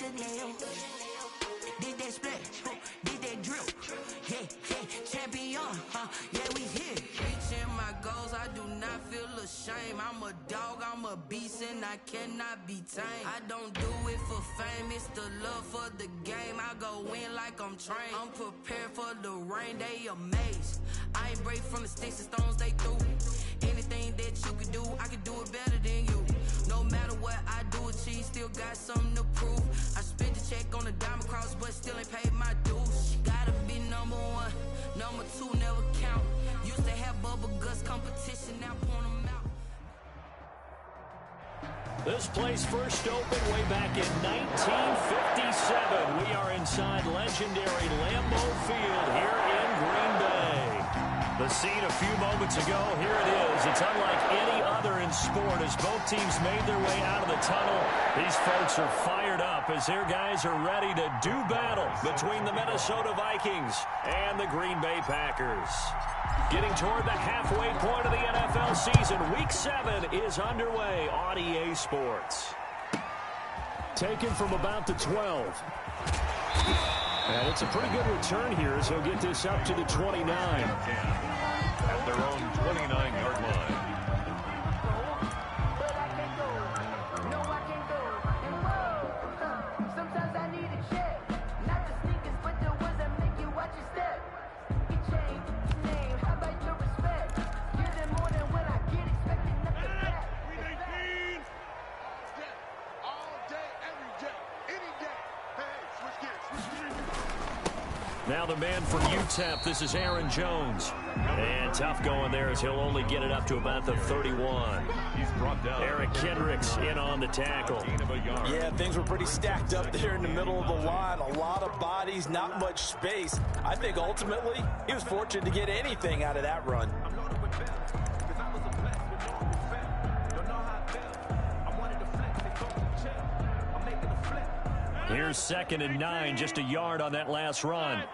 Chanel. Did that splash, did that drip. Yeah, champion, yeah, we here. Reaching my goals, I do not feel ashamed. I'm a dog, I'm a beast, and I cannot be tamed. I don't do it for fame, it's the love for the game. I go in like I'm trained. I'm prepared for the rain, they amazed. I ain't break from the sticks and stones they threw. Anything that you can do, I can do it better than you. No matter what I do, achieve, still got something to prove. I spent the check on the diamond cross, but still ain't paid my dues. Gotta be number one, number two never count. Used to have bubble guts competition, now point them out. This place first opened way back in 1957. We are inside legendary Lambeau Field here in Green Bay. The scene a few moments ago, here it is. It's unlike any other in sport as both teams made their way out of the tunnel. These folks are fired up as their guys are ready to do battle between the Minnesota Vikings and the Green Bay Packers. Getting toward the halfway point of the NFL season, Week 7 is underway on EA Sports. Taken from about the 12. And it's a pretty good return here as he'll get this up to the 29. At their own 29-yard line. Sometimes I need a check. Not the sneakers, but the ones that make you watch your step. You change your name, how about your respect? Give them more than when I get expected nothing back. 319. All day, every day, any day. Hey, switch gears. Now the man from UTEP, this is Aaron Jones. And tough going there as he'll only get it up to about the 31. He's brought down. Eric Kendricks in on the tackle. Yeah, things were pretty stacked up there in the middle of the line. A lot of bodies, not much space. I think ultimately he was fortunate to get anything out of that run. Here's 2nd and 9, just a yard on that last run.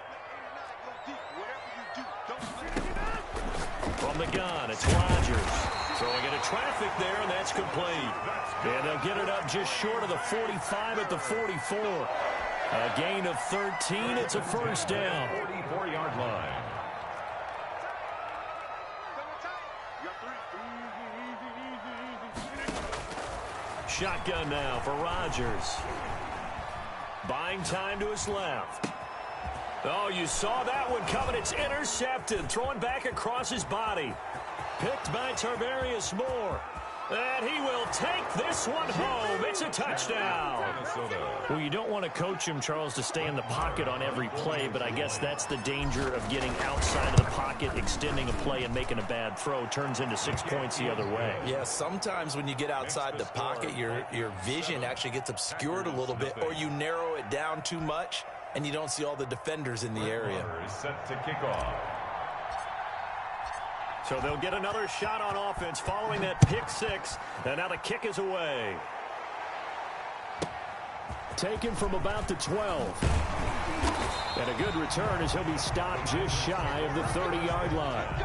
From the gun, it's Rodgers. Throwing into traffic there, and that's complete. And they'll get it up just short of the 45 at the 44. A gain of 13, it's a first down. 44-yard line. Shotgun now for Rodgers. Buying time to his left. Oh, you saw that one coming. It's intercepted. Throwing back across his body. Picked by Tarvarius Moore. And he will take this one home. It's a touchdown. Well, you don't want to coach him, Charles, to stay in the pocket on every play, but I guess that's the danger of getting outside of the pocket, extending a play, and making a bad throw. Turns into 6 points the other way. Yeah, sometimes when you get outside the pocket, your vision actually gets obscured a little bit, or you narrow it down too much, and you don't see all the defenders in the area. Is set to kick off. So they'll get another shot on offense following that pick six. And now the kick is away. Taken from about the 12. And a good return as he'll be stopped just shy of the 30-yard line.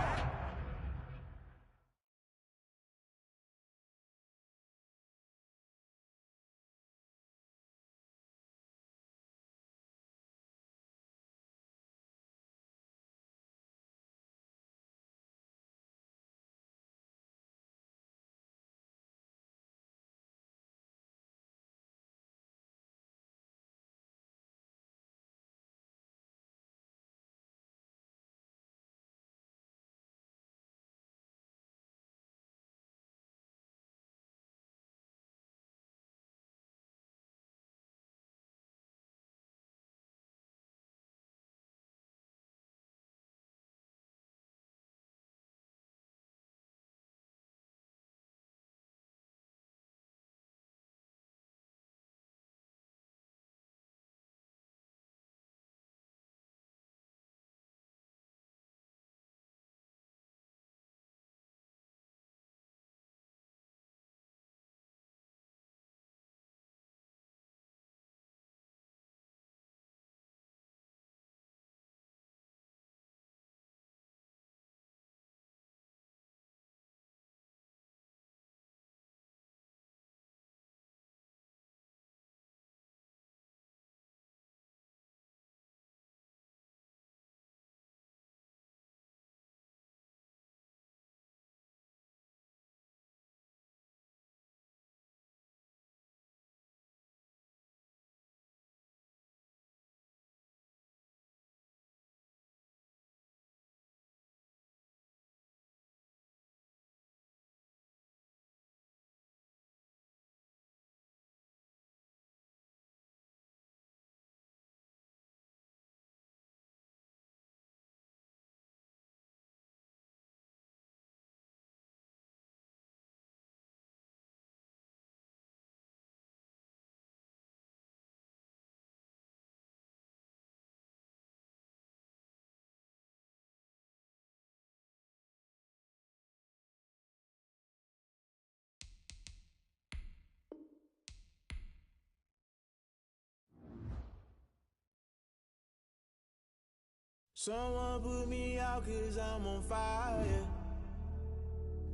Someone put me out 'cause I'm on fire.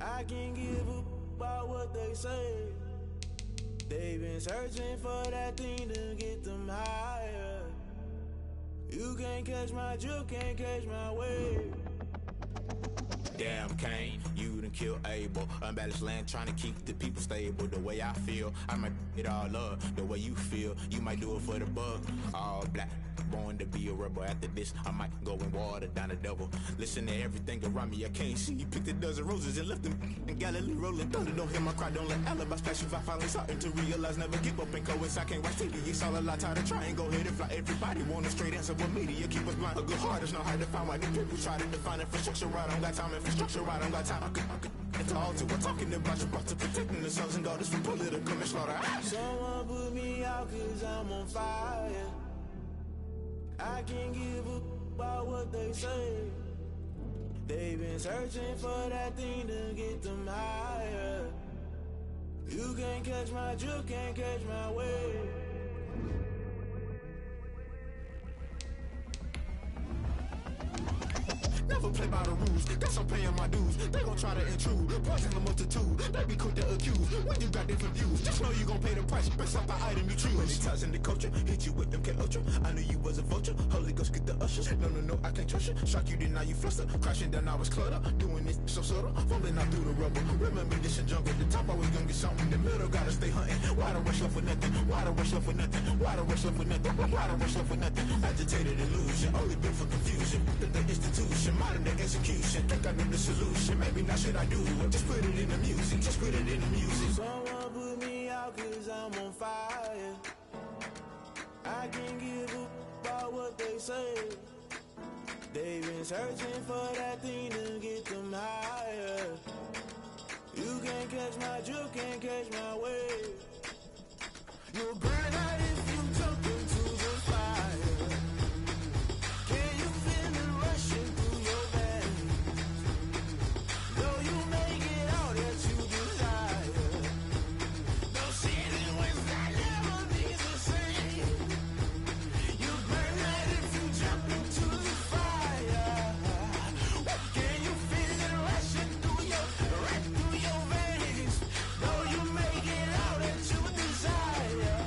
I can't give a about what they say. They've been searching for that thing to get them higher. You can't catch my drift, can't catch my wave. Damn Kane, you done killed Abel. Unbalanced land trying to keep the people stable. The way I feel, I might it all up. The way you feel, you might do it for the bug. All black, born to be a rebel. After this, I might go and water down the devil. Listen to everything around me, I can't see. Picked a dozen roses and left them in Galilee rolling thunder. Don't hear my cry, don't let alibis flash. If I finally starting to realize, never give up and coincide. I can't watch TV, it's all a lot. Tired of trying, go ahead and fly. Everybody want a straight answer, but media keep us blind. A good heart is not hard to find. Why the people try to define infrastructure right? I don't got time, infrastructure right? I don't got time. I could it's all to we're talking about your brother protecting the sons and daughters from political manslaughter. Someone put me out 'cause I'm on fire. I can't give a about what they say. They've been searching for that thing to get them higher. You can't catch my drift, can't catch my wave. Never play by the rules, guess I'm paying my dues. They gon' try to intrude, poison the multitude. They be quick to accuse, when you got different views. Just know you gon' pay the price, based off the item you choose. Many ties in the culture, hit you with MK Ultra. I knew you was a vulture, Holy Ghost get the ushers. No, I can't trust you. Shock you, then now you fluster. Crashing down, I was clutter. Doing this so subtle, fumbling out through the rubble. Remember this and junk at the top, always gonna get something. In the middle, gotta stay hunting. Why the rush left for nothing? Why the rush left for nothing? Why the rush left for nothing? Why the rush left for nothing? Agitated illusion, only built for confusion. The institution, modern day execution. Think I know the solution, maybe not should I do it. Just put it in the music, just put it in the music. Someone put me out 'cause I'm on fire. I can't give a about what they say. They've been searching for that thing to get them higher. You can't catch my drift, can't catch my wave. You'll burn out if you jump into the fire. Can you feel it rushing through your veins? Though you may get all that you desire, no ceiling was that never be the same. You burn out if you jump into the fire. Can you feel it rushing through your veins? Though you may get all that you desire.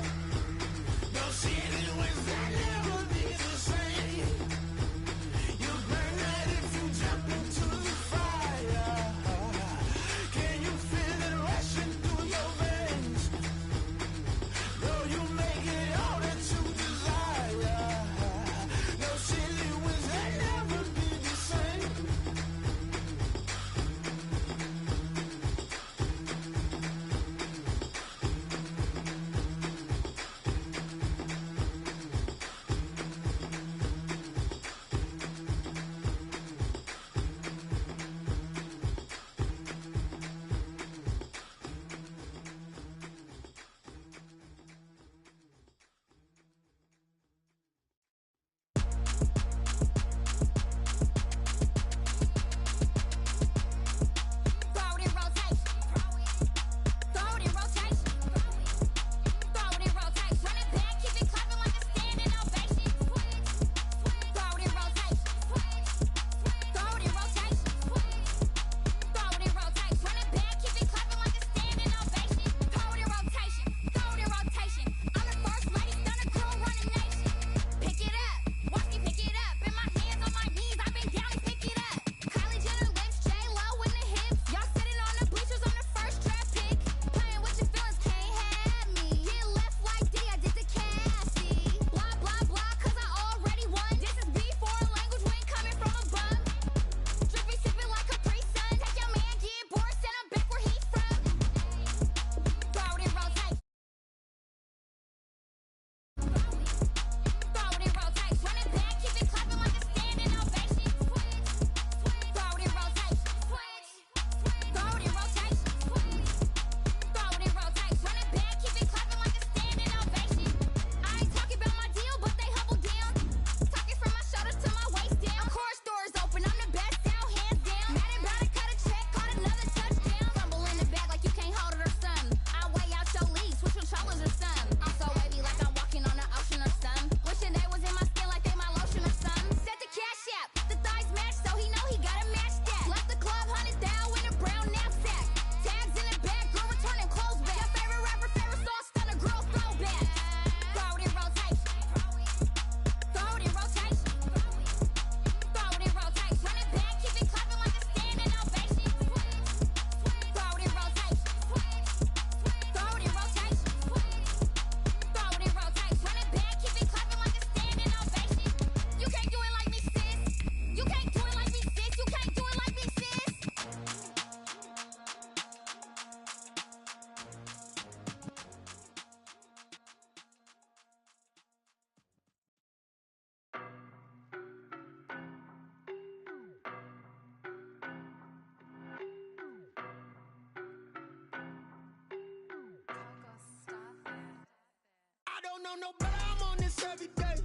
don't know better, I'm on this every day.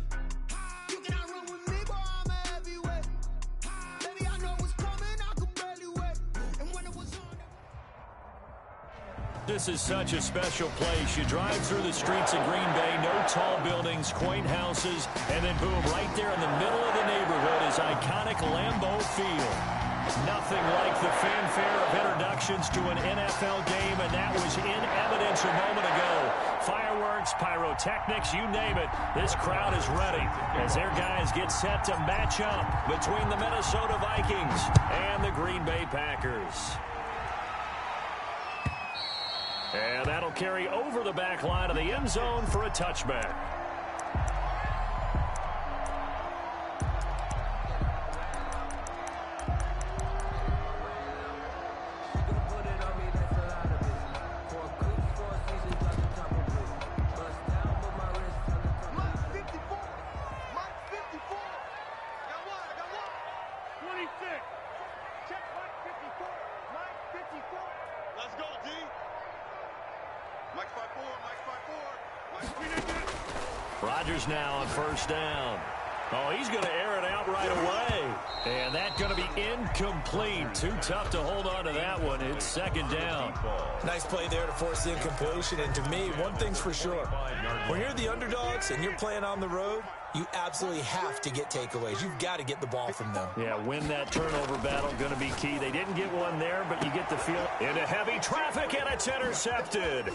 You cannot run with me, boy, I'm a heavyweight. Baby, I know what's coming, I could barely wait. And when it was on... This is such a special place. You drive through the streets of Green Bay, no tall buildings, quaint houses, and then boom, right there in the middle of the neighborhood is iconic Lambeau Field. Nothing like the fanfare of introductions to an NFL game, and that was in evidence a moment ago. Fireworks, pyrotechnics, you name it. This crowd is ready as their guys get set to match up between the Minnesota Vikings and the Green Bay Packers. And that'll carry over the back line of the end zone for a touchback. Rodgers now on first down. Oh, he's going to air it out right away. And that's going to be incomplete. Too tough to hold on to that one. It's second down. Nice play there to force the incompletion. And to me, one thing's for sure. When you're the underdogs and you're playing on the road, you absolutely have to get takeaways. You've got to get the ball from them. Yeah, win that turnover battle, going to be key. They didn't get one there, but you get the feel. Into heavy traffic, and it's intercepted.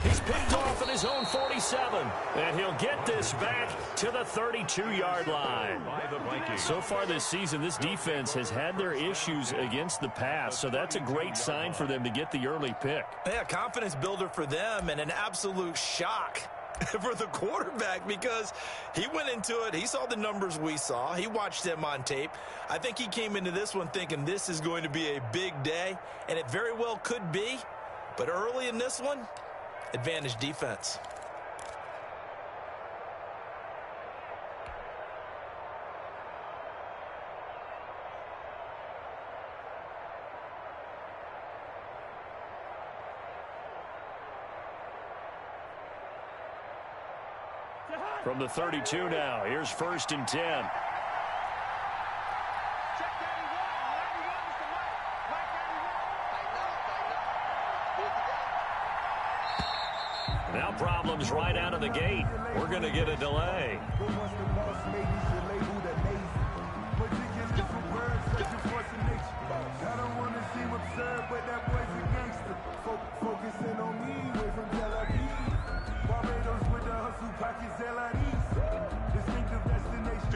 He's picked off at his own 47, and he'll get this back to the 32-yard line. So far this season, this defense has had their issues against the pass, so that's a great sign for them to get the early pick. Yeah, confidence builder for them and an absolute shock for the quarterback because he went into it. He saw the numbers we saw. He watched them on tape. I think he came into this one thinking this is going to be a big day, and it very well could be. But early in this one, advantage defense. From the 32 now, here's first and 10. Now problems right out of the gate. We're going to get a delay.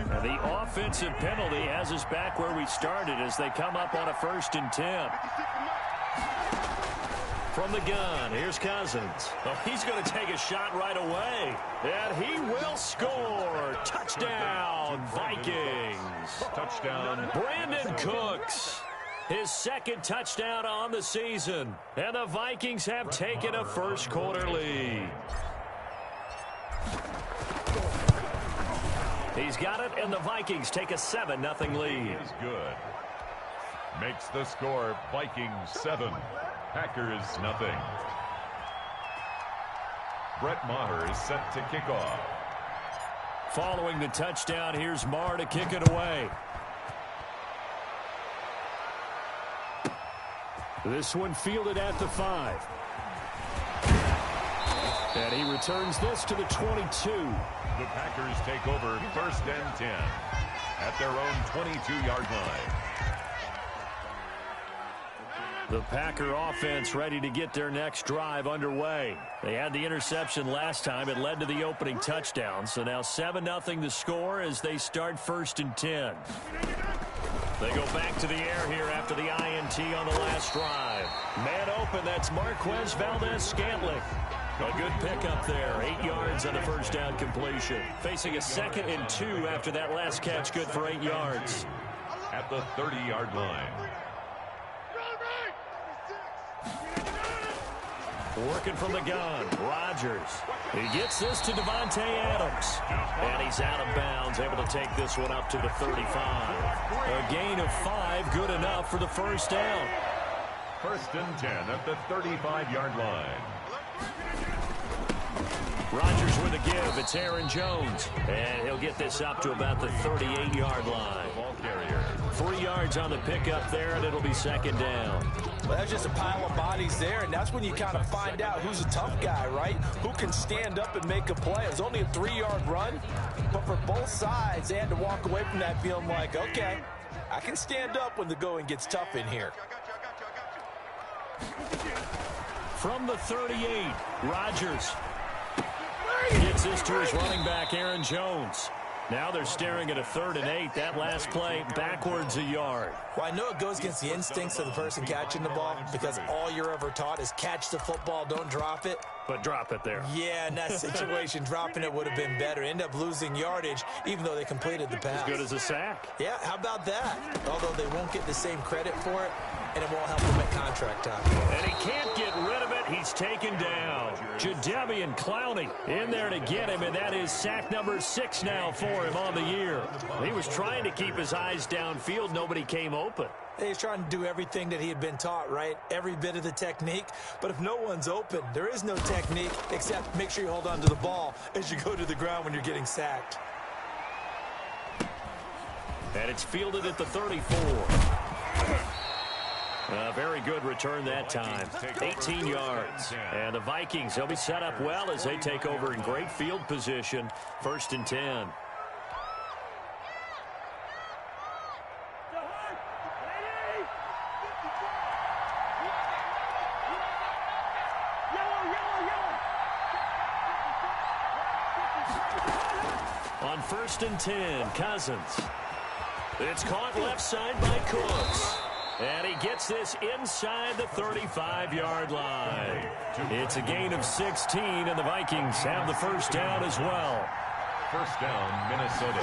Now the offensive penalty has us back where we started as they come up on a first and 10. From the gun, here's Cousins. Oh, he's going to take a shot right away. And he will score. Touchdown, Vikings. Touchdown. Brandon Cooks. His second touchdown on the season. And the Vikings have taken a first quarter lead. He's got it, and the Vikings take a 7-0 lead. Is good. Makes the score Vikings 7. Packers 0. Brett Maher is set to kick off. Following the touchdown, here's Maher to kick it away. This one fielded at the 5. And he returns this to the 22. The Packers take over first and 10 at their own 22-yard line. The Packer offense ready to get their next drive underway. They had the interception last time. It led to the opening touchdown. So now 7-0 the score as they start first and 10. They go back to the air here after the INT on the last drive. Man open, that's Marquez Valdez-Scantling. A good pickup there, 8 yards on the first down completion. Facing a 2nd and 2 after that last catch, good for 8 yards. At the 30-yard line. Working from the gun, Rodgers. He gets this to Devontae Adams. And he's out of bounds, able to take this one up to the 35. A gain of 5, good enough for the first down. First and 10 at the 35-yard line. Rodgers with a give. It's Aaron Jones. And he'll get this up to about the 38-yard line. Ball carrier. 3 yards on the pickup there, and it'll be second down. Well, that's just a pile of bodies there, and that's when you kind of find out who's a tough guy, right? Who can stand up and make a play. It was only a 3-yard run, but for both sides, they had to walk away from that feeling like, okay, I can stand up when the going gets tough in here. From the 38, Rodgers gets this to his running back, Aaron Jones. Now they're staring at a 3rd and 8. That last play backwards a yard. Well, I know it goes against the instincts of the person catching the ball because all you're ever taught is catch the football, don't drop it. But drop it there. Yeah, in that situation, dropping it would have been better. End up losing yardage, even though they completed the pass. As good as a sack. Yeah, how about that? Although they won't get the same credit for it, and it won't help them at contract time. And he can't get rid of it. He's taken down. Jadeveon Clowney in there to get him, and that is sack number 6 now for him on the year. He was trying to keep his eyes downfield. Nobody came open. He's trying to do everything that he had been taught, right? Every bit of the technique. But if no one's open, there is no technique except make sure you hold on to the ball as you go to the ground when you're getting sacked. And it's fielded at the 34. A very good return that time. 18 yards. And the Vikings, they'll be set up well as they take over in great field position. 1st and 10. On 1st and 10, Cousins. It's caught left side by Cooks. And he gets this inside the 35-yard line. It's a gain of 16, and the Vikings have the first down as well. First down, Minnesota.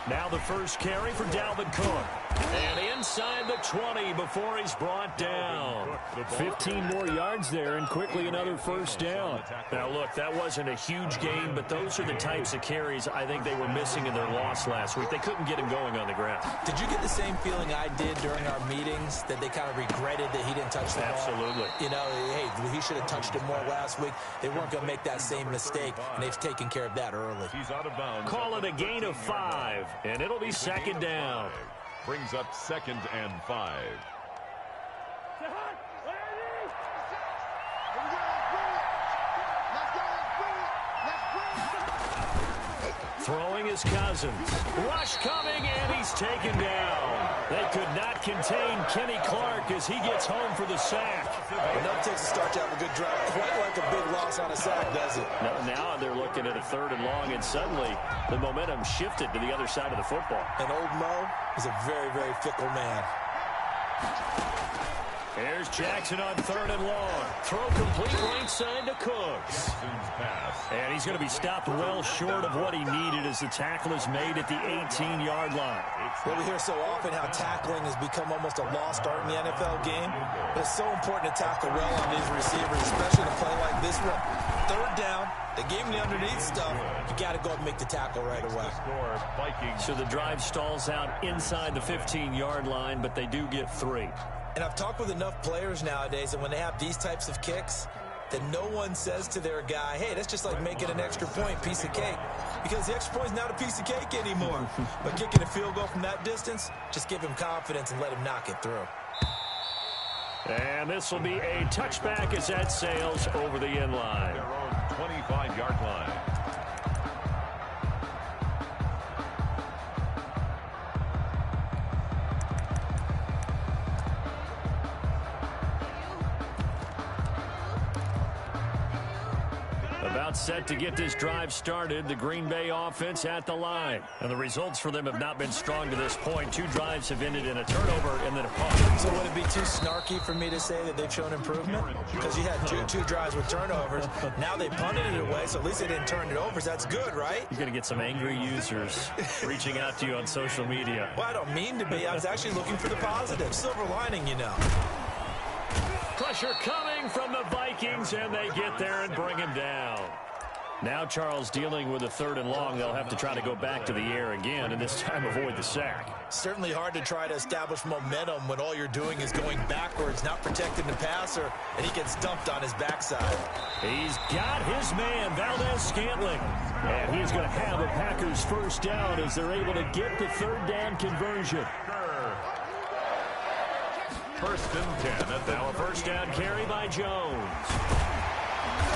Now the first carry for Dalvin Cook. And inside the 20 before he's brought down. 15 more yards there and quickly another first down. Now, look, that wasn't a huge gain, but those are the types of carries I think they were missing in their loss last week. They couldn't get him going on the ground. Did you get the same feeling I did during our meetings, that they kind of regretted that he didn't touch the ball? Absolutely. You know, hey, he should have touched it more last week. They weren't going to make that same mistake, and they've taken care of that early. He's out of bounds. Call it a gain of 5, and it'll be second down. Brings up 2nd and 5. Throwing is Cousins. Rush coming, and he's taken down. They could not contain Kenny Clark as he gets home for the sack. Enough takes a start to have a good drive. Quite like a big loss on a sack, does it? Now they're looking at a 3rd and long, and suddenly the momentum shifted to the other side of the football. And old Mo is a very, very fickle man. Here's Jackson on 3rd and long. Throw complete right side to Cooks. And he's going to be stopped well short of what he needed as the tackle is made at the 18-yard line. Well, we hear so often how tackling has become almost a lost art in the NFL game. But it's so important to tackle well on these receivers, especially to play like this one. 3rd down, they gave him the underneath stuff. You got to go and make the tackle right away. So the drive stalls out inside the 15-yard line, but they do get 3. And I've talked with enough players nowadays that when they have these types of kicks, that no one says to their guy, hey, that's just like making an extra point, piece of cake. Because the extra point is not a piece of cake anymore. But kicking a field goal from that distance, just give him confidence and let him knock it through. And this will be a touchback as that sails over the end line. Their own 25-yard line. About set to get this drive started, the Green Bay offense at the line. And the results for them have not been strong to this point. 2 drives have ended in a turnover and then a punt. So would it be too snarky for me to say that they've shown improvement? Because you had two drives with turnovers. Now they punted it away, so at least they didn't turn it over. So that's good, right? You're going to get some angry users reaching out to you on social media. Well, I don't mean to be. I was actually looking for the positive. Silver lining, you know. Pressure coming from the Vikings, and they get there and bring him down. Now Charles dealing with a 3rd and long. They'll have to try to go back to the air again, and this time avoid the sack. Certainly hard to try to establish momentum when all you're doing is going backwards, not protecting the passer, and he gets dumped on his backside. He's got his man, Valdez-Scantling. And he's going to have a Packers first down as they're able to get the 3rd down conversion. First and 10. Now a first down carry by Jones.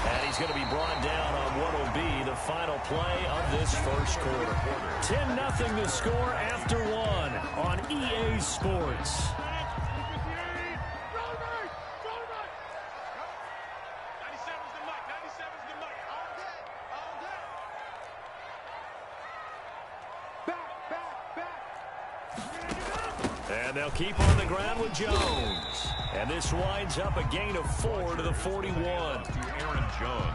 And he's going to be brought down on what will be the final play of this first quarter. 10-0 the score after 1 on EA Sports. And they'll keep on the ground with Jones. And this winds up a gain of 4 to the 41.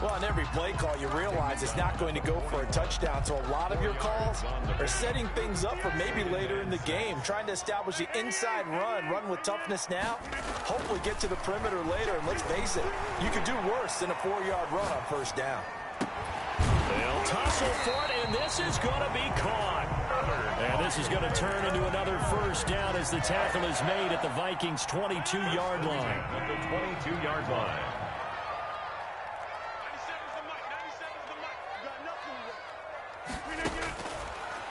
Well, on every play call, you realize it's not going to go for a touchdown. So a lot of your calls are setting things up for maybe later in the game, trying to establish the inside run with toughness now, hopefully get to the perimeter later. And let's face it, you could do worse than a 4-yard run on first down. They'll tussle for it, and this is going to be caught. And this is going to turn into another first down as the tackle is made at the Vikings' 22-yard line. At the 22-yard line.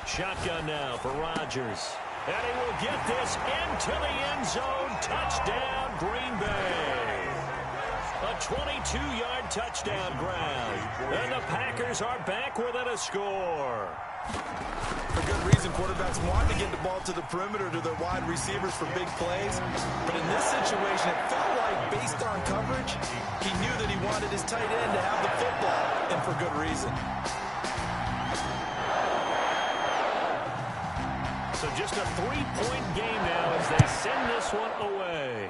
Shotgun now for Rodgers. And he will get this into the end zone. Touchdown, Green Bay. A 22-yard touchdown ground. And the Packers are back within a score. For good reason, quarterbacks want to get the ball to the perimeter to their wide receivers for big plays. But in this situation, it felt like, based on coverage, he knew that he wanted his tight end to have the football, and for good reason. So just a 3-point game now as they send this one away.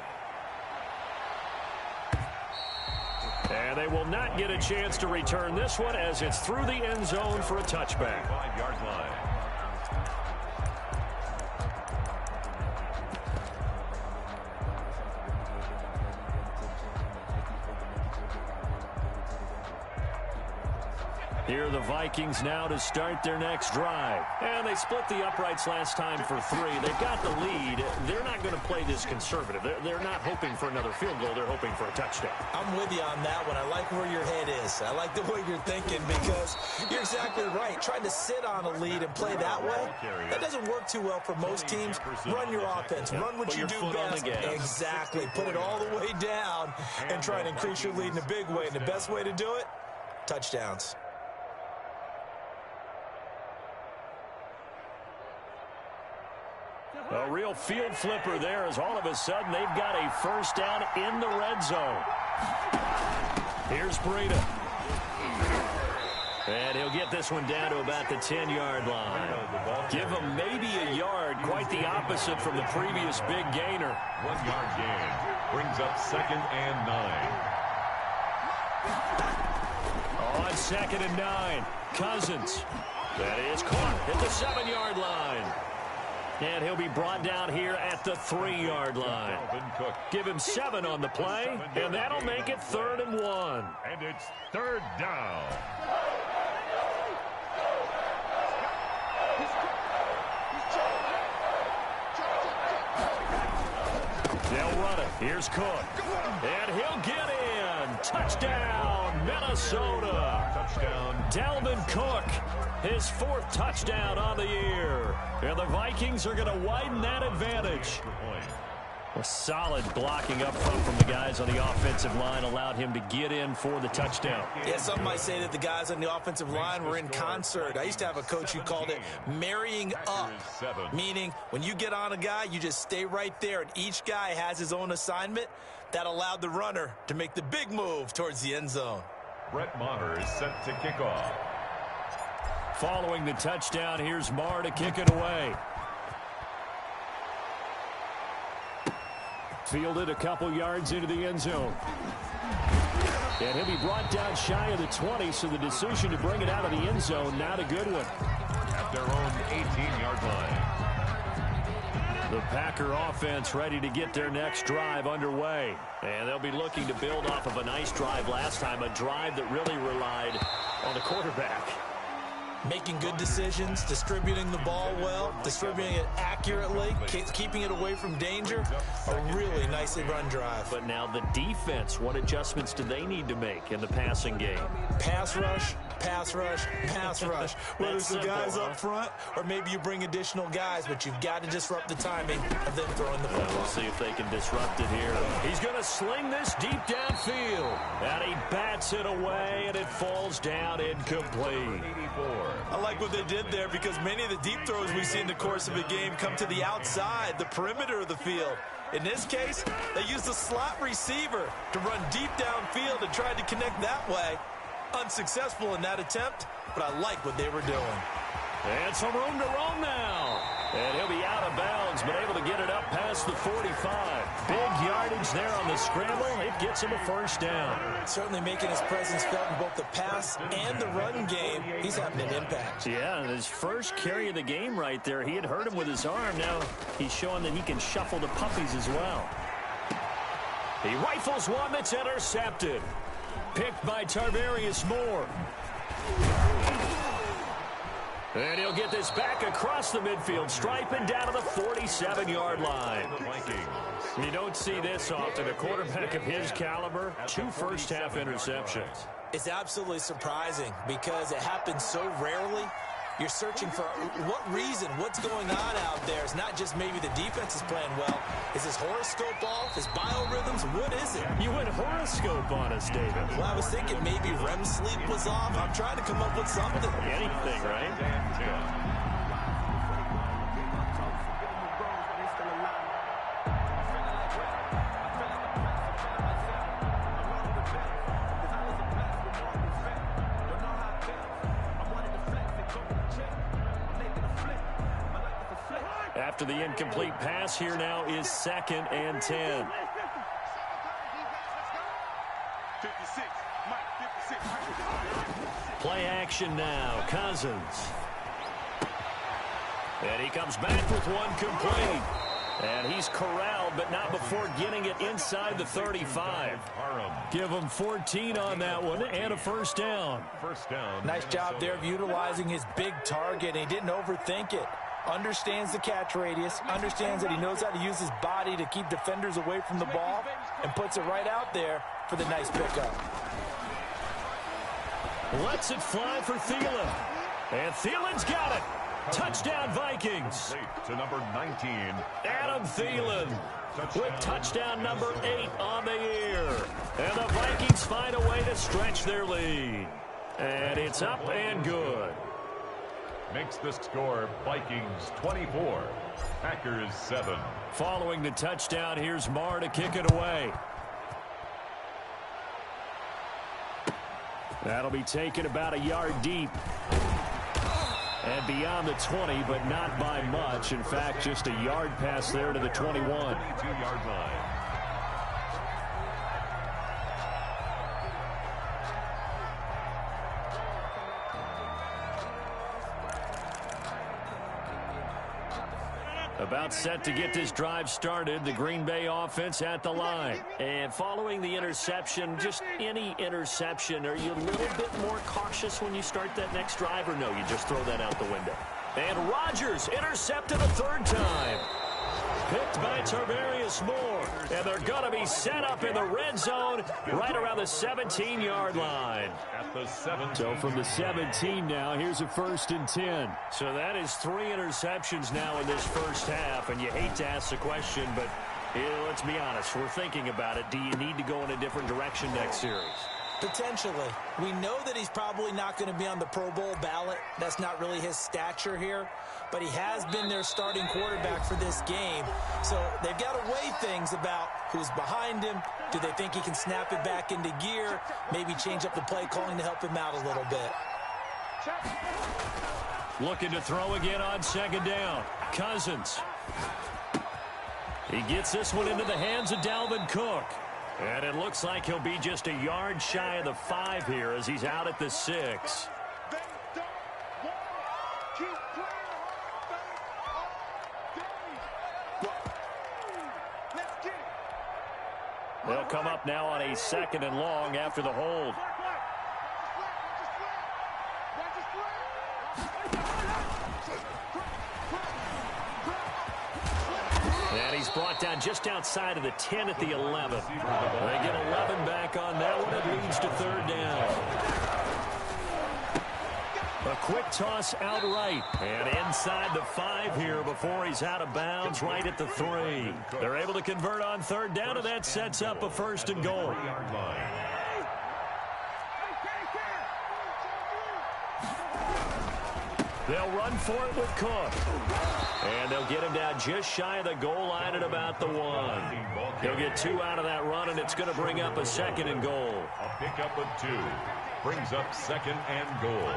And they will not get a chance to return this one as it's through the end zone for a touchback. 5-yard line. Here are the Vikings now to start their next drive. And they split the uprights last time for 3. They've got the lead. They're not going to play this conservative. They're not hoping for another field goal. They're hoping for a touchdown. I'm with you on that one. I like where your head is. I like the way you're thinking because you're exactly right. Trying to sit on a lead and play that way, that doesn't work too well for most teams. Run your offense. Run what you do best. Exactly. Put it all the way down and try and increase your lead in a big way. And the best way to do it, touchdowns. A real field flipper there as all of a sudden they've got a first down in the red zone. Here's Breida. And he'll get this one down to about the 10-yard line. Give him maybe a yard, quite the opposite from the previous big gainer. 1-yard gain brings up 2nd and 9. On 2nd and 9, Cousins. That is caught at the 7-yard line. And he'll be brought down here at the 3-yard line. Give him 7 on the play, and that'll make it 3rd and 1. And it's 3rd down. They'll run it. Here's Cook. And he'll get in. Touchdown, Minnesota. Touchdown. Dalvin Cook, his 4th touchdown on the year. And the Vikings are going to widen that advantage. A solid blocking up front from the guys on the offensive line allowed him to get in for the touchdown. Yeah, some might say that the guys on the offensive line were in concert. I used to have a coach who called it marrying up, meaning when you get on a guy, you just stay right there, and each guy has his own assignment. That allowed the runner to make the big move towards the end zone. Brett Maher is set to kick off. Following the touchdown, here's Maher to kick it away. Fielded a couple yards into the end zone. And he'll be brought down shy of the 20, so the decision to bring it out of the end zone, not a good one. At their own 18-yard line. The Packer offense ready to get their next drive underway. And they'll be looking to build off of a nice drive last time, a drive that really relied on the quarterback. Making good decisions, distributing the ball well, distributing it accurately, keeping it away from danger. A really nicely run drive. But now the defense, what adjustments do they need to make in the passing game? Pass rush, pass rush, pass rush. Whether it's the guys up front or maybe you bring additional guys, but you've got to disrupt the timing of them throwing the football. We'll see if they can disrupt it here. He's going to sling this deep downfield. And he bats it away, and it falls down incomplete. I like what they did there because many of the deep throws we see in the course of a game come to the outside, the perimeter of the field. In this case, they used a slot receiver to run deep downfield and tried to connect that way. Unsuccessful in that attempt, but I like what they were doing. And some room to roam now. And he'll be out of bounds, but able to get it up past the 45. Big yardage there on the scramble. It gets him a first down. Certainly making his presence felt in both the pass and the run game. He's having an impact. Yeah, and his first carry of the game right there, he had hurt him with his arm. Now he's showing that he can shuffle the puppies as well. He rifles one that's intercepted. Picked by Tarvarius Moore. And he'll get this back across the midfield stripe and down to the 47-yard line. You don't see this often. A quarterback of his caliber, 2 first-half interceptions. It's absolutely surprising because it happens so rarely. You're searching for what reason, what's going on out there. It's not just maybe the defense is playing well. Is his horoscope off? His biorhythms? What is it? You went horoscope on us, David. Well, I was thinking maybe REM sleep was off. I'm trying to come up with something. Anything, right? After the incomplete pass, here now is 2nd and 10. Play action now. Cousins. And he comes back with one complete. And he's corralled, but not before getting it inside the 35. Give him 14 on that one and a first down. Nice job there of utilizing his big target. He didn't overthink it. Understands the catch radius, understands that he knows how to use his body to keep defenders away from the ball, and puts it right out there for the nice pickup. Lets it fly for Thielen. And Thielen's got it. Touchdown, Vikings. To number 19. Adam Thielen with touchdown number 8 on the year. And the Vikings find a way to stretch their lead. And it's up and good. Makes the score Vikings 24, Packers 7. Following the touchdown, here's Marr to kick it away. That'll be taken about a yard deep. And beyond the 20, but not by much. In fact, just a yard pass there to the 21. 22-yard line. About set to get this drive started, the Green Bay offense at the line. And following the interception, just any interception, are you a little bit more cautious when you start that next drive, or no, you just throw that out the window? And Rodgers intercepted a 3rd time. Picked by Tarvarius Moore. And they're going to be set up in the red zone right around the 17-yard line. At the 17. So from the 17 now, here's a 1st and 10. So that is 3 interceptions now in this first half. And you hate to ask the question, but let's be honest. We're thinking about it. Do you need to go in a different direction next series? Potentially. We know that he's probably not going to be on the Pro Bowl ballot. That's not really his stature here. But he has been their starting quarterback for this game. So they've got to weigh things about who's behind him. Do they think he can snap it back into gear? Maybe change up the play calling to help him out a little bit. Looking to throw again on 2nd down. Cousins. He gets this one into the hands of Dalvin Cook. And it looks like he'll be just a yard shy of the 5 here as he's out at the 6. They'll come up now on a 2nd and long after the hold. And he's brought down just outside of the 10 at the 11. They get 11 back on that one. It leads to third down. A quick toss out right. And inside the 5 here before he's out of bounds right at the 3. They're able to convert on third down, and that sets up a first and goal. They'll run for it with Cook. And they'll get him down just shy of the goal line at about the 1. He'll get 2 out of that run, and it's going to bring up a second and goal. A pickup of 2 brings up second and goal.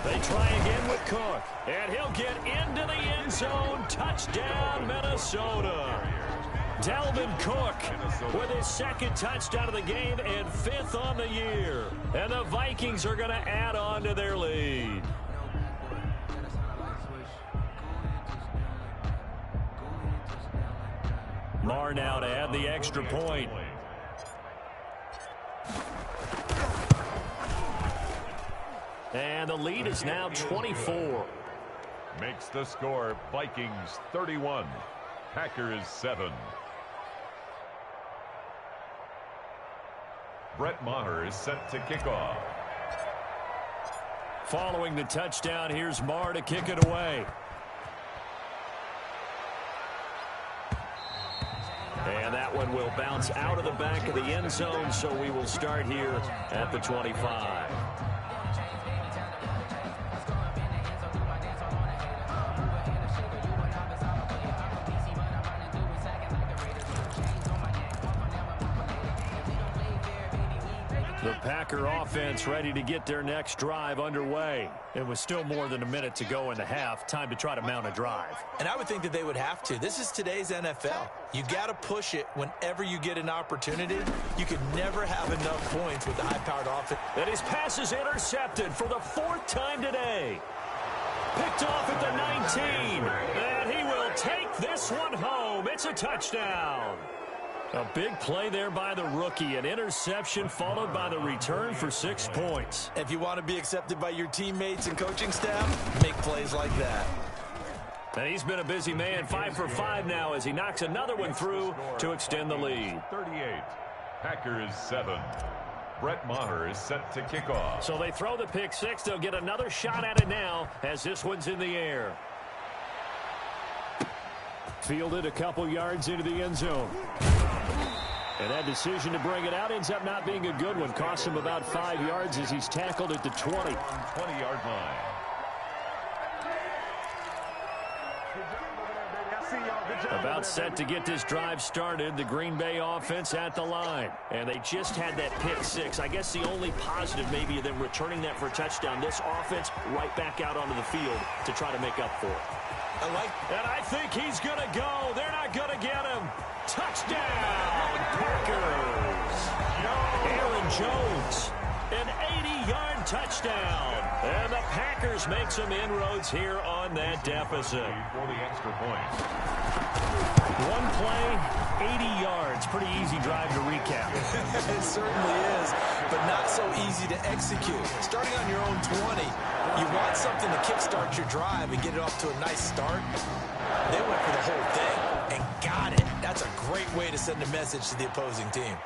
They try again with Cook. And he'll get into the end zone. Touchdown, Minnesota. Dalvin Cook with his second touchdown of the game and 5th on the year. And the Vikings are going to add on to their lead. Marr now to add the extra point. And the lead is now 24. Makes the score Vikings 31, Packers 7. Brett Maher is set to kick off. Following the touchdown, here's Marr to kick it away. And that one will bounce out of the back of the end zone, so we will start here at the 25. The Packer offense ready to get their next drive underway. It was still more than a minute to go in the half. Time to try to mount a drive. And I would think that they would have to. This is today's NFL. You got to push it whenever you get an opportunity. You can never have enough points with the high-powered offense. And his pass is intercepted for the 4th time today. Picked off at the 19. And he will take this one home. It's a touchdown. A big play there by the rookie. An interception followed by the return for 6 points. If you want to be accepted by your teammates and coaching staff, make plays like that. And he's been a busy man, 5 for 5 now as he knocks another one through to extend the lead. 38, Packers 7. Brett Maher is set to kick off. So they throw the pick 6. They'll get another shot at it now as this one's in the air. Fielded a couple yards into the end zone. And that decision to bring it out ends up not being a good one. Costs him about 5 yards as he's tackled at the 20. 20-yard line. About set to get this drive started. The Green Bay offense at the line. And they just had that pick 6. I guess the only positive maybe of them returning that for a touchdown. This offense right back out onto the field to try to make up for it. And I think he's going to go. They're not going to get him. Touchdown, Packers. Aaron Jones, an 80-yard touchdown. And the Packers make some inroads here on that deficit. For the extra point. One play, 80 yards. Pretty easy drive to recap. It certainly is, but not so easy to execute. Starting on your own 20, you want something to kickstart your drive and get it off to a nice start. They went for the whole thing and got it. That's a great way to send a message to the opposing team.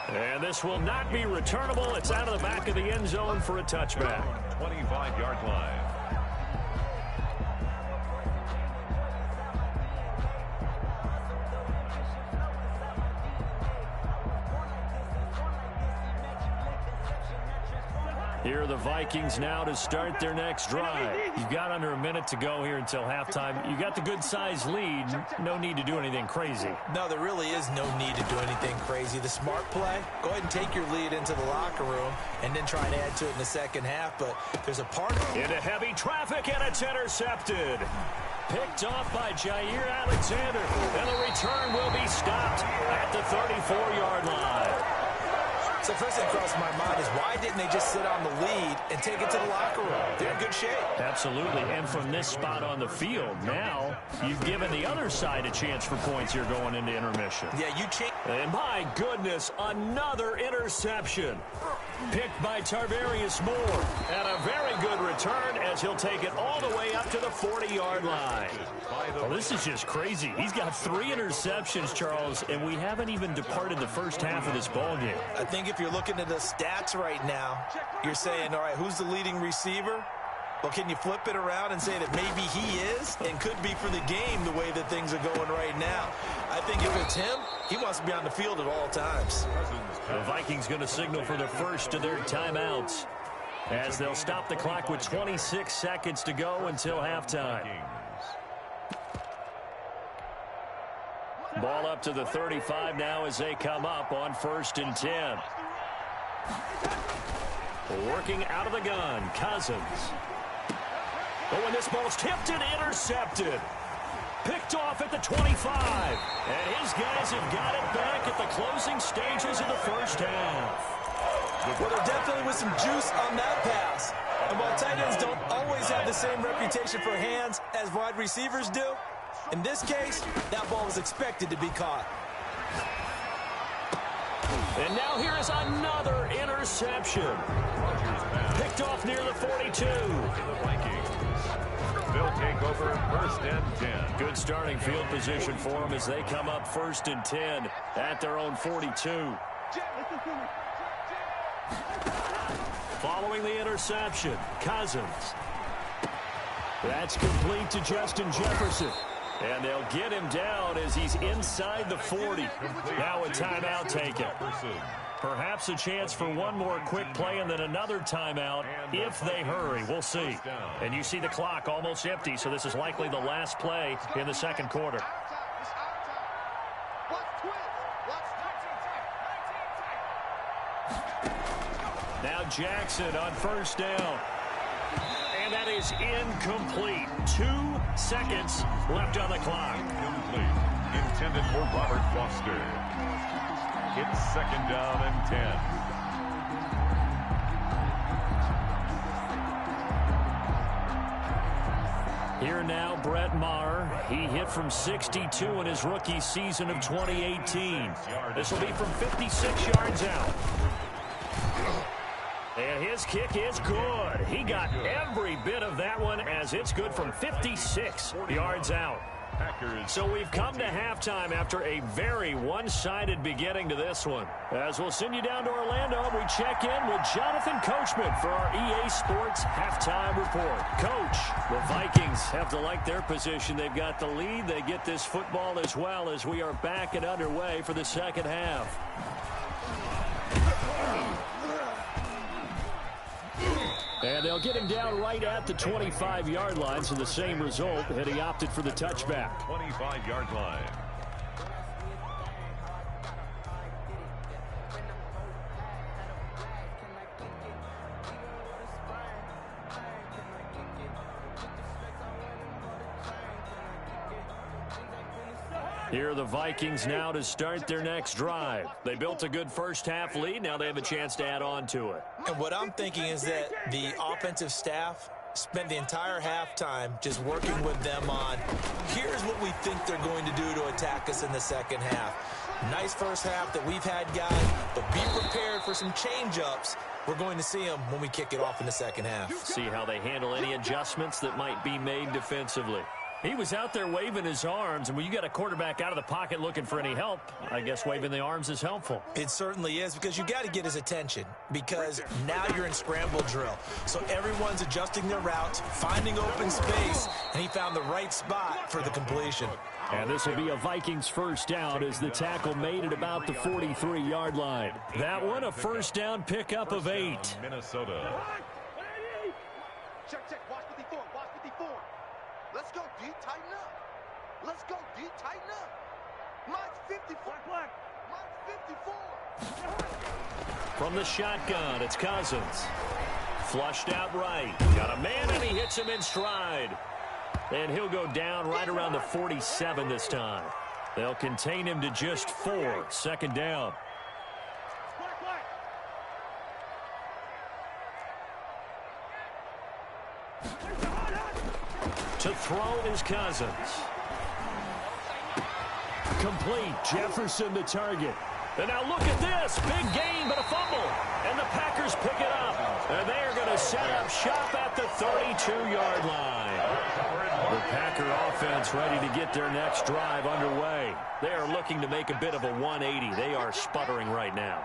And this will not be returnable. It's out of the back of the end zone for a touchback. 25-yard line. Here are the Vikings now to start their next drive. You've got under a minute to go here until halftime. You got the good-sized lead. No need to do anything crazy. No, there really is no need to do anything crazy. The smart play, go ahead and take your lead into the locker room and then try to add to it in the second half. But there's a part of it. Into heavy traffic, and it's intercepted. Picked off by Jair Alexander. And the return will be stopped at the 34-yard line. So first thing crossed my mind is why didn't they just sit on the lead and take it to the locker room? They're in good shape. Absolutely. And from this spot on the field, now you've given the other side a chance for points here going into intermission. Yeah, you change. And my goodness, another interception. Picked by Tarvarius Moore. And a very good return as he'll take it all the way up to the 40-yard line. Well, this is just crazy. He's got 3 interceptions, Charles, and we haven't even departed the first half of this ballgame. I think if you're looking at the stats right now, you're saying, all right, who's the leading receiver? Well, can you flip it around and say that maybe he is and could be for the game the way that things are going right now? I think if it's him, he wants to be on the field at all times. The Vikings going to signal for the first of their timeouts as they'll stop the clock with 26 seconds to go until halftime. Ball up to the 35 now as they come up on 1st and 10. Working out of the gun, Cousins. Oh, and this ball's tipped and intercepted. Picked off at the 25. And his guys have got it back at the closing stages of the first half. Well, there definitely was some juice on that pass. And while tight ends don't always have the same reputation for hands as wide receivers do, in this case, that ball was expected to be caught. And now here is another interception. Picked off near the 42. The Vikings. They'll take over 1st and 10. Good starting field position for them as they come up 1st and 10 at their own 42. Following the interception, Cousins. That's complete to Justin Jefferson. And they'll get him down as he's inside the 40. Now a timeout taken. Perhaps a chance for one more quick play and then another timeout if they hurry. We'll see. And you see the clock almost empty, so this is likely the last play in the second quarter. Now Jackson on 1st down. And that is incomplete. 2 seconds left on the clock. Incomplete. Intended for Robert Foster. It's 2nd down and 10. Here now, Brett Maher. He hit from 62 in his rookie season of 2018. This will be from 56 yards out. And his kick is good. He got every bit of that one as it's good from 56 yards out. So we've come to halftime after a very one-sided beginning to this one. As we'll send you down to Orlando, we check in with Jonathan Coachman for our EA Sports Halftime Report. Coach, the Vikings have to like their position. They've got the lead. They get this football as well as we are back and underway for the second half. And they'll get him down right at the 25-yard line, so the same result, and he opted for the touchback. 25-yard line. Here are the Vikings now to start their next drive. They built a good first half lead. Now they have a chance to add on to it. And what I'm thinking is that the offensive staff spent the entire halftime just working with them on, here's what we think they're going to do to attack us in the second half. Nice first half that we've had, guys, but be prepared for some change-ups. We're going to see them when we kick it off in the second half. See how they handle any adjustments that might be made defensively. He was out there waving his arms, and when you got a quarterback out of the pocket looking for any help, I guess waving the arms is helpful. It certainly is, because you got to get his attention, because now you're in scramble drill. So everyone's adjusting their routes, finding open space, and he found the right spot for the completion. And this will be a Vikings first down as the tackle made at about the 43-yard line. That one, a first down pickup of 8. Minnesota. Check, watch 54, watch 54. Let's go, D, tighten up. Let's go, D, tighten up. Mine's 54. Mine's 54. From the shotgun, it's Cousins. Flushed out right. Got a man, and he hits him in stride. And he'll go down right around the 47 this time. They'll contain him to just 4. Second down. To throw is Cousins. Complete. Jefferson the target. And now look at this. Big gain, but a fumble. And the Packers pick it up. And they are going to set up shop at the 32-yard line. The Packer offense ready to get their next drive underway. They are looking to make a bit of a 180. They are sputtering right now.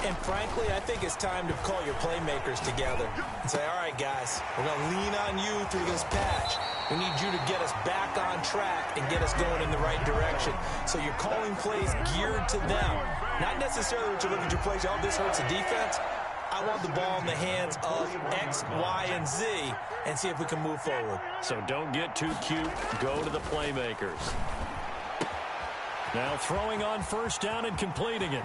And frankly, I think it's time to call your playmakers together and say, all right, guys, we're going to lean on you through this patch. We need you to get us back on track and get us going in the right direction. So you're calling plays geared to them. Not necessarily to look at your plays, oh, this hurts the defense. I want the ball in the hands of X, Y, and Z and see if we can move forward. So don't get too cute. Go to the playmakers. Now throwing on first down and completing it.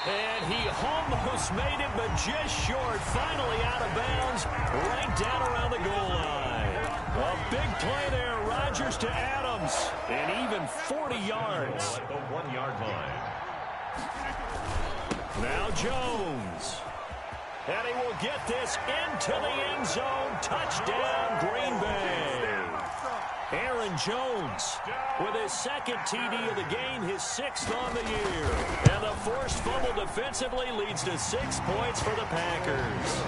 And he almost made it, but just short. Finally out of bounds, right down around the goal line. A big play there. Rodgers to Adams. And even 40 yards. At the 1-yard line. Now Jones. And he will get this into the end zone. Touchdown, Green Bay. Aaron Jones with his second TD of the game, his 6th on the year. And the forced fumble defensively leads to 6 points for the Packers.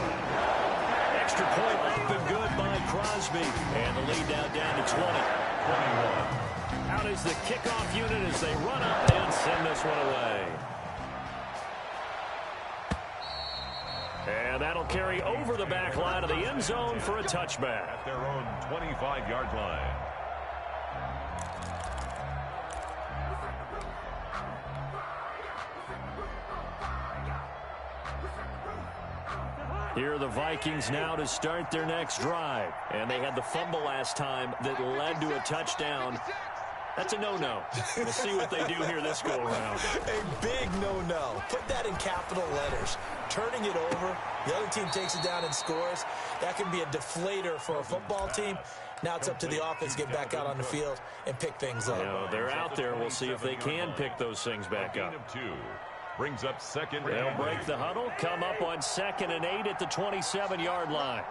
Extra point up and good by Crosby. And the lead now down to 20. 21. Out is the kickoff unit as they run up and send this one away. And that'll carry over the back line of the end zone for a touchback. At their own 25-yard line. Here are the Vikings now to start their next drive. And they had the fumble last time that led to a touchdown. That's a no-no. We'll see what they do here this go-around. A big no-no. Put that in capital letters. Turning it over, the other team takes it down and scores. That can be a deflator for a football team. Now it's up to the offense to get back out on the field and pick things up. You know, they're out there. We'll see if they can pick those things back up. Brings up second. They'll break the huddle, come up on 2nd and 8 at the 27-yard line.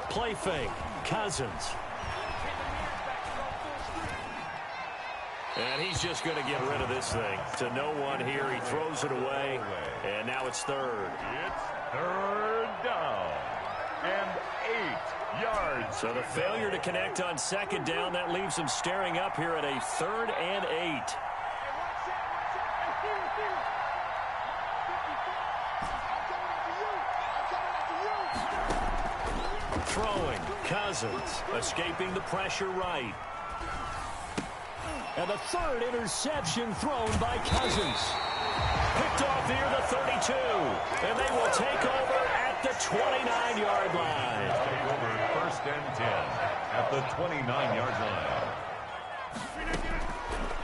Play fake, Cousins. And he's just going to get rid of this thing. To no one here, he throws it away, and now it's 3rd. It's 3rd down and 8 yards. So the failure to connect on 2nd down, that leaves him staring up here at a 3rd and 8. Throwing, Cousins, escaping the pressure right. And the 3rd interception thrown by Cousins. Picked off near the 32. And they will take over at the 29-yard line. Take over 1st and 10 at the 29-yard line.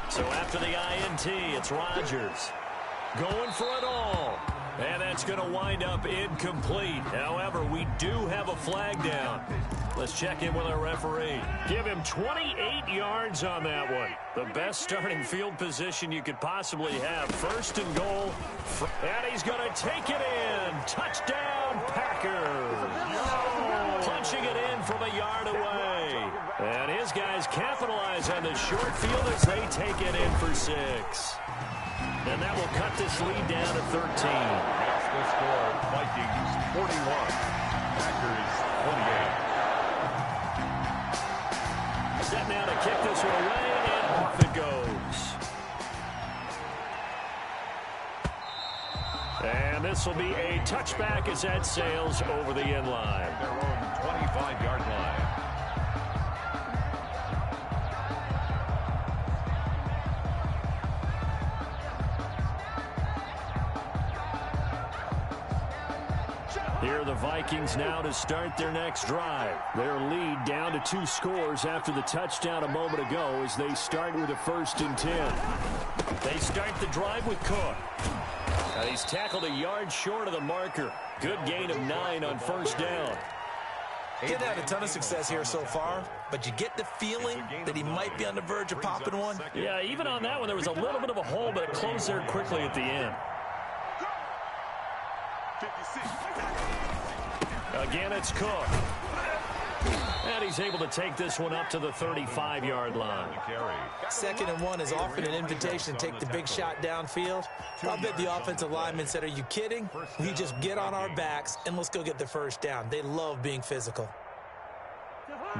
So after the INT, it's Rodgers going for it all. And that's going to wind up incomplete. However, we do have a flag down. Let's check in with our referee. Give him 28 yards on that one. The best starting field position you could possibly have. 1st and goal. And he's going to take it in. Touchdown, Packers. Punching it in from a yard away. And his guys capitalize on the short field as they take it in for 6. And that will cut this lead down to 13. That's the score. Vikings 41. Packers 28. Set now to kick this one away, and off it goes. And this will be a touchback as that sails over the end line. Their own 25-yard line. Here are the Vikings now to start their next drive. Their lead down to 2 scores after the touchdown a moment ago as they start with a 1st and 10. They start the drive with Cook. And he's tackled a yard short of the marker. Good gain of 9 on 1st down. He hasn't had a ton of success here so far, but you get the feeling that he might be on the verge of popping one. Yeah, even on that one, there was a little bit of a hole, but it closed there quickly at the end. Again, it's Cook. And he's able to take this one up to the 35-yard line. 2nd and 1 is often an invitation to take the big shot downfield. I bet the offensive lineman said, are you kidding? We just get on our backs and let's go get the first down. They love being physical.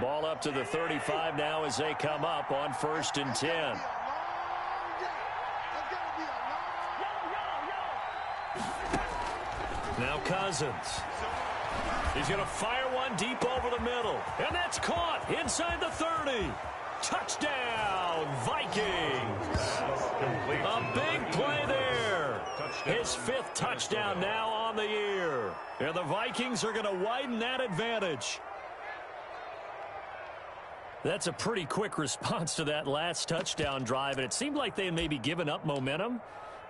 Ball up to the 35 now as they come up on 1st and 10. Now Cousins. He's going to fire one deep over the middle. And that's caught inside the 30. Touchdown, Vikings. A big play there. His 5th touchdown now on the year. And the Vikings are going to widen that advantage. That's a pretty quick response to that last touchdown drive. And it seemed like they had maybe given up momentum.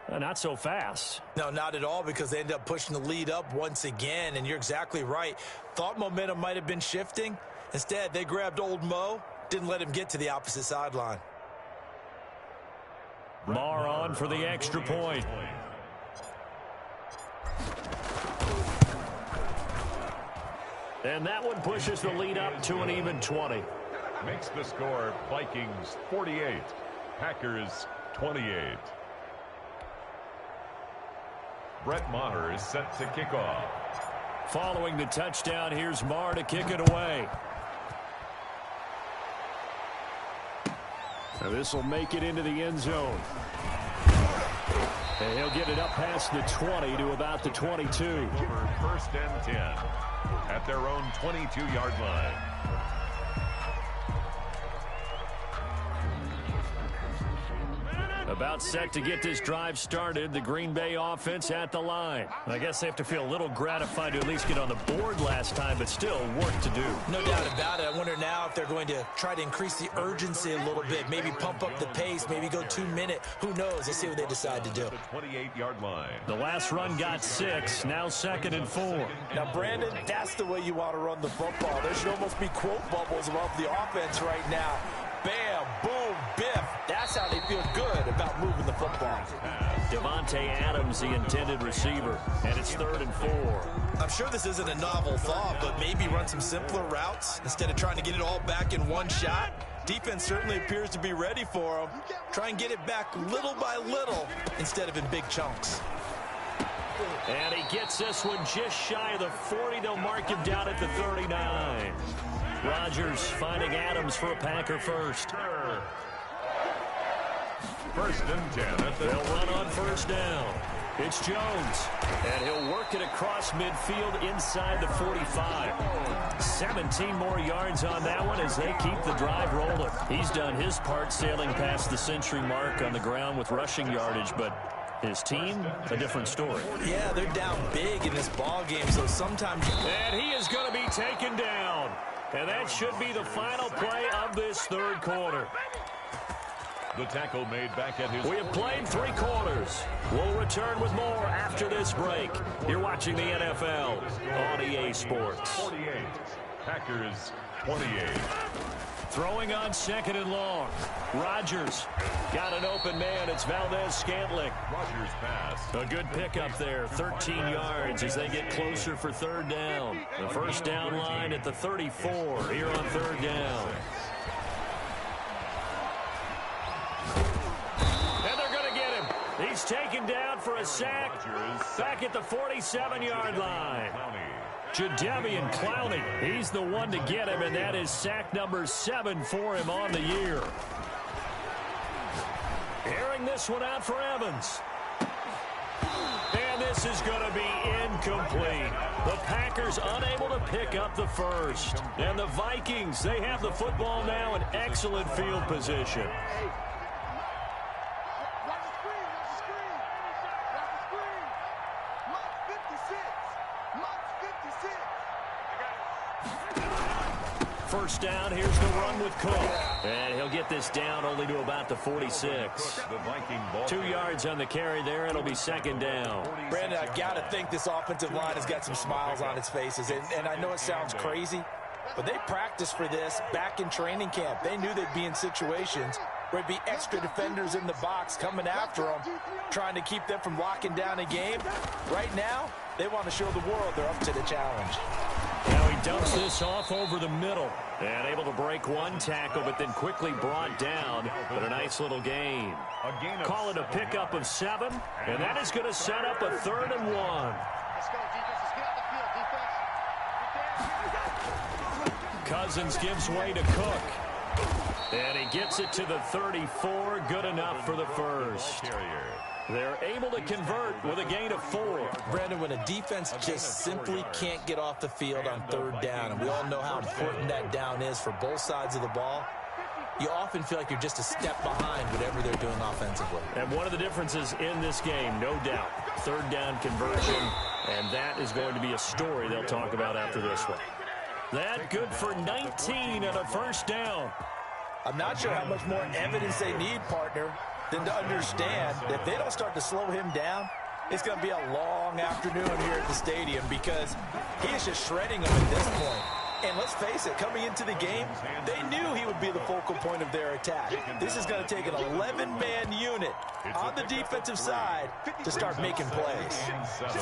Not so fast. No, not at all, because they ended up pushing the lead up once again. And you're exactly right. Thought momentum might have been shifting. Instead, they grabbed old Mo, didn't let him get to the opposite sideline. Marr on for the extra point. And that one pushes the lead up to an even 20. Makes the score Vikings 48, Packers 28. Brett Maher is set to kick off. Following the touchdown, here's Marr to kick it away. Now this will make it into the end zone. And he'll get it up past the 20 to about the 22. Over 1st and 10 at their own 22-yard line. About set to get this drive started. The Green Bay offense at the line. I guess they have to feel a little gratified to at least get on the board last time, but still work to do. No doubt about it. I wonder now if they're going to try to increase the urgency a little bit, maybe pump up the pace, maybe go 2-minute. Who knows? Let's see what they decide to do. The 28-yard line. The last run got 6, now 2nd and 4. Now, Brandon, that's the way you want to run the football. There should almost be quote bubbles above the offense right now. Bam, boom, biff. That's how they feel good about moving the football. Devontae Adams, the intended receiver, and it's 3rd and 4. I'm sure this isn't a novel thought, but maybe run some simpler routes instead of trying to get it all back in one shot. Defense certainly appears to be ready for them. Try and get it back little by little instead of in big chunks. And he gets this one just shy of the 40. They'll mark him down at the 39. Rodgers finding Adams for a Packer first. 1st and 10 at the They'll run on 1st down. It's Jones. And he'll work it across midfield inside the 45. 17 more yards on that one as they keep the drive rolling. He's done his part sailing past the century mark on the ground with rushing yardage, but his team, a different story. Yeah, they're down big in this ball game, so sometimes... And he is going to be taken down. And that should be the final play of this 3rd quarter. The tackle made back at his... We have played 3 quarters. We'll return with more after this break. You're watching the NFL on EA Sports. 48, Packers 28. Throwing on 2nd and long. Rodgers got an open man. It's Valdez-Scantling. Rodgers pass. A good pickup there. 13 yards as they get closer for 3rd down. The 1st down line at the 34 here on 3rd down. And they're going to get him. He's taken down for a sack back at the 47-yard line. Jadeveon Clowney, he's the one to get him, and that is sack number 7 for him on the year. Airing this one out for Evans. And this is going to be incomplete. The Packers unable to pick up the first. And the Vikings, they have the football now in excellent field position. First down, here's the run with Cook. And he'll get this down only to about the 46. 2 yards on the carry there. It'll be 2nd down. Brandon, I got to think this offensive line has got some smiles on its faces. And I know it sounds crazy, but they practiced for this back in training camp. They knew they'd be in situations where it'd be extra defenders in the box coming after them, trying to keep them from locking down a game. Right now, they want to show the world they're up to the challenge. Now he dumps this off over the middle. And able to break one tackle, but then quickly brought down. But a nice little gain. Call it a pickup of 7. And that is going to set up a 3rd and 1. Let's go, defense. Let's get out the field, defense. Cousins gives way to Cook. And he gets it to the 34. Good enough for the first. They're able to convert with a gain of 4. Brandon, when a defense just simply can't get off the field on 3rd down, and we all know how important that down is for both sides of the ball, you often feel like you're just a step behind whatever they're doing offensively. And one of the differences in this game, no doubt, 3rd down conversion, and that is going to be a story they'll talk about after this one. That good for 19 and a first down. I'm not sure how much more evidence they need, partner, than to understand that if they don't start to slow him down, it's going to be a long afternoon here at the stadium because he is just shredding them at this point. And let's face it, coming into the game, they knew he would be the focal point of their attack. This is going to take an 11-man unit on the defensive side to start making plays.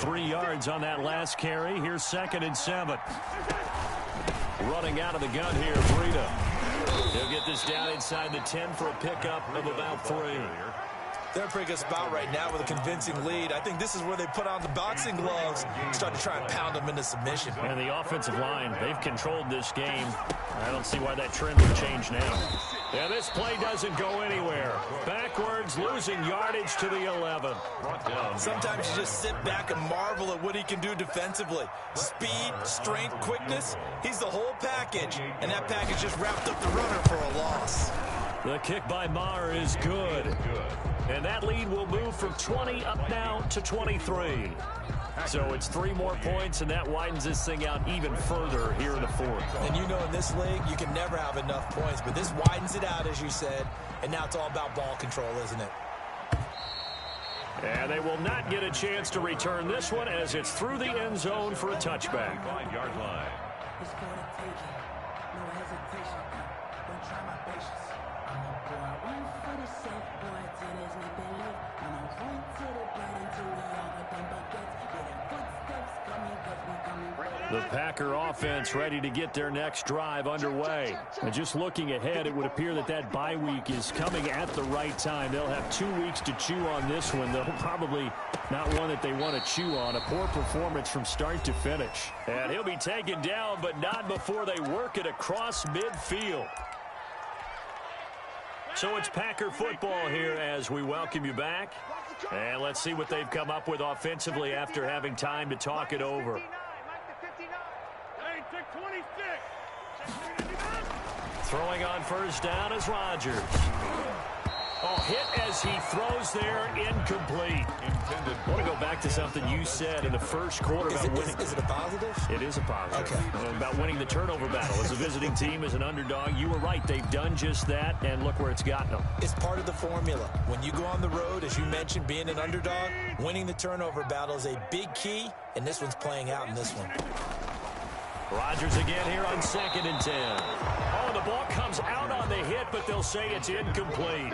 3 yards on that last carry. Here's 2nd and 7. Running out of the gun here, Breida. He'll get this down inside the 10 for a pickup of about 3. They're in a pretty good spot right now with a convincing lead. I think this is where they put on the boxing gloves and start to try and pound them into submission. And the offensive line, they've controlled this game. I don't see why that trend would change now. Yeah, this play doesn't go anywhere. Backwards, losing yardage to the 11. Sometimes you just sit back and marvel at what he can do defensively. Speed, strength, quickness, he's the whole package. And that package just wrapped up the runner for a loss. The kick by Maher is good. And that lead will move from 20 up now to 23. So it's 3 more points, and that widens this thing out even further here in the 4th. And you know in this league, you can never have enough points, but this widens it out, as you said, and now it's all about ball control, isn't it? And they will not get a chance to return this one as it's through the end zone for a touchback. 5-yard line. It's for the taking. No hesitation. Don't try my patience. I'm a boy. One for the safe boy till there's nothing left. I'm a run to the blood until we all but them buckets. Yeah, them footsteps coming cause we coming. The Packer offense ready to get their next drive underway. And just looking ahead, it would appear that that bye week is coming at the right time. They'll have 2 weeks to chew on this one, though probably not one that they want to chew on. A poor performance from start to finish. And he'll be taken down, but not before they work it across midfield. So it's Packer football here as we welcome you back. And let's see what they've come up with offensively after having time to talk it over. Throwing on first down is Rodgers. Oh, hit as he throws there, incomplete. I want to go back to something you said in the first quarter about winning. Is it a positive? It is a positive. Okay. About winning the turnover battle. As a visiting team, as an underdog, you were right. They've done just that, and look where it's gotten them. It's part of the formula. When you go on the road, as you mentioned, being an underdog, winning the turnover battle is a big key, and this one's playing out in this one. Rodgers again here on 2nd and 10. Oh, the ball comes out on the hit, but they'll say it's incomplete.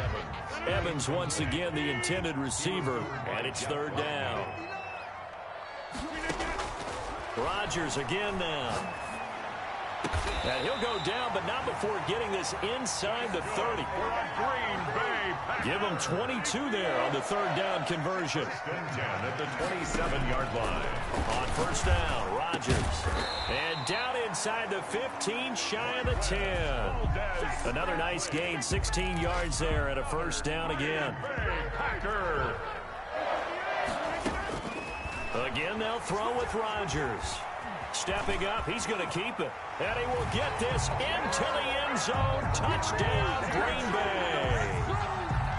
Evans once again the intended receiver, and it's 3rd down. Rodgers again now. And he'll go down, but not before getting this inside the 30. Give him 22 there on the 3rd down conversion. 10 at the 27-yard line. On first down, Rodgers. And down inside the 15, shy of the 10. Another nice gain, 16 yards there and a first down again. Packer. Again, they'll throw with Rodgers. Stepping up, he's going to keep it. And he will get this into the end zone. Touchdown, Green Bay.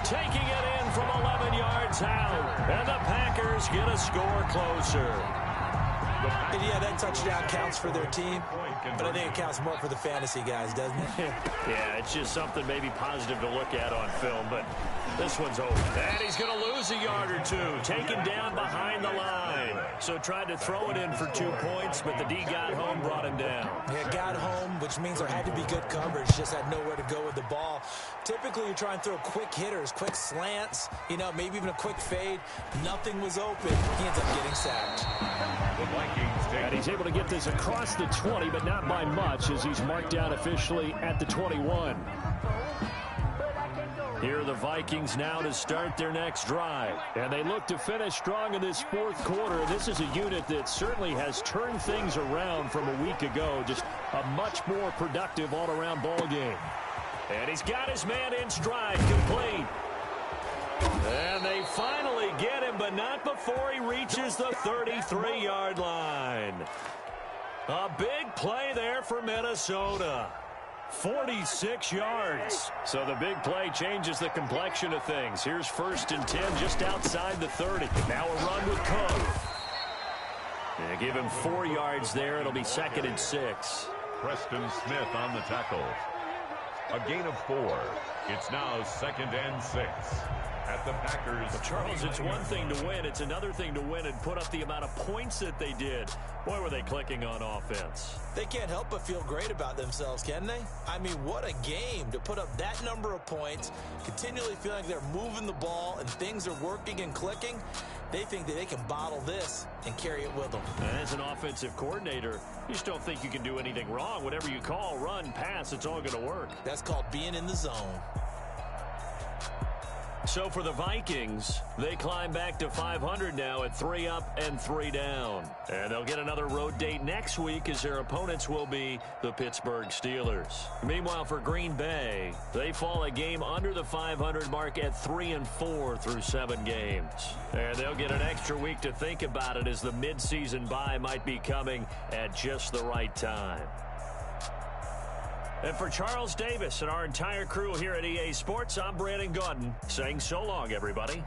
Taking it in from 11 yards out. And the Packers get a score closer. And yeah, that touchdown counts for their team, but I think it counts more for the fantasy guys, doesn't it? Yeah, it's just something maybe positive to look at on film, but this one's over. And he's going to lose a yard or 2, taken down behind the line. So tried to throw it in for 2 points, but the D got home, brought him down. Yeah, got home, which means there had to be good coverage, just had nowhere to go with the ball. Typically, you try and throw quick hitters, quick slants, maybe even a quick fade. Nothing was open. He ends up getting sacked. Vikings take And he's able to get this across the 20, but not by much as he's marked down officially at the 21. Here are the Vikings now to start their next drive. And they look to finish strong in this fourth quarter. This is a unit that certainly has turned things around from a week ago. Just a much more productive all-around ball game. And he's got his man in stride, complete. And they finally get him, but not before he reaches the 33-yard line. A big play there for Minnesota. 46 yards. So the big play changes the complexion of things. Here's 1st and 10 just outside the 30. Now a run with Cook. They give him 4 yards there. It'll be 2nd and 6. Preston Smith on the tackle. A gain of 4. It's now 2nd and 6. At the Packers. Well, Charles, it's one thing to win. It's another thing to win and put up the amount of points that they did. Boy, were they clicking on offense. They can't help but feel great about themselves, can they? I mean, what a game to put up that number of points, continually feeling like they're moving the ball and things are working and clicking. They think that they can bottle this and carry it with them. And as an offensive coordinator, you just don't think you can do anything wrong. Whatever you call, run, pass, it's all going to work. That's called being in the zone. So for the Vikings, they climb back to 500 now at 3 up and 3 down. And they'll get another road date next week as their opponents will be the Pittsburgh Steelers. Meanwhile, for Green Bay, they fall a game under the 500 mark at 3-4 through 7 games. And they'll get an extra week to think about it as the midseason bye might be coming at just the right time. And for Charles Davis and our entire crew here at EA Sports, I'm Brandon Gaudin saying so long, everybody.